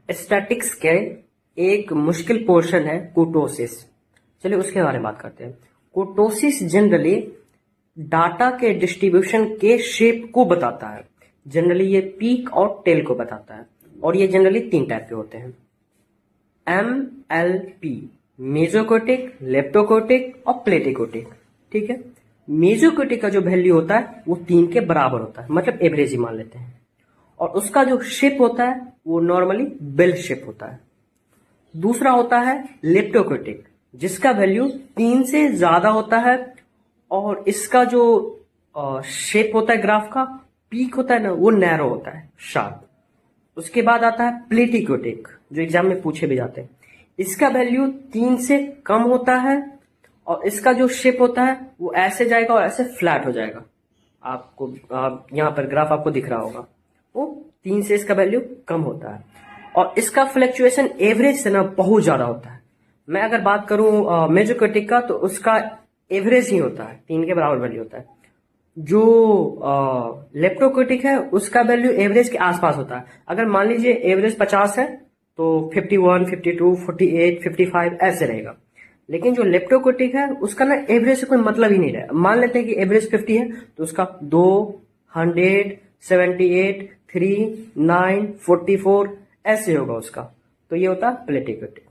Statics के एक मुश्किल पोर्शन है कुर्टोसिस। चलिए उसके बारे में बात करते हैं। कुर्टोसिस जनरली डाटा के डिस्ट्रीब्यूशन के शेप को बताता है। जनरली ये पीक और टेल को बताता है और ये जनरली 3 टाइप के होते हैं। MLP मेसोकोटिक, लेप्टोकोटिक और प्लेटिकोटिक। ठीक है, मेसोकोटिक का जो वैल्यू होता है वो 3 के बराबर होता है, मतलब एवरेज ही मान लेते हैं। और उसका जो शेप होता है वो नॉर्मली बेल शेप होता है। दूसरा होता है लेप्टोकोटिक, जिसका वैल्यू 3 से ज्यादा होता है और इसका जो शेप होता है ग्राफ का, पीक होता है ना, वो नैरो होता है, शार्प। उसके बाद आता है प्लेटिकोटिक, जो एग्जाम में पूछे भी जाते हैं। इसका वैल्यू 3 से कम होता है और इसका जो शेप होता है वो ऐसे जाएगा और ऐसे फ्लैट हो जाएगा। आपको यहाँ पर ग्राफ आपको दिख रहा होगा, वो 3 से इसका वैल्यू कम होता है और इसका फ्लक्चुएशन एवरेज से ना बहुत ज्यादा होता है। मैं अगर बात करूं मेसोकोटिक का, तो उसका एवरेज ही होता है, 3 के बराबर वैल्यू होता है। जो लेप्टोकोटिक है उसका वैल्यू एवरेज के आसपास होता है। अगर मान लीजिए एवरेज 50 है तो 51, 52, 48, 55 ऐसे रहेगा। लेकिन जो लेप्टोकोटिक है उसका ना एवरेज से कोई मतलब ही नहीं रहा। मान लेते हैं कि एवरेज 50 है तो उसका 2, 100, 78, 3, 9, 44 ऐसे होगा उसका। तो ये होता है प्लेटिकोटिक।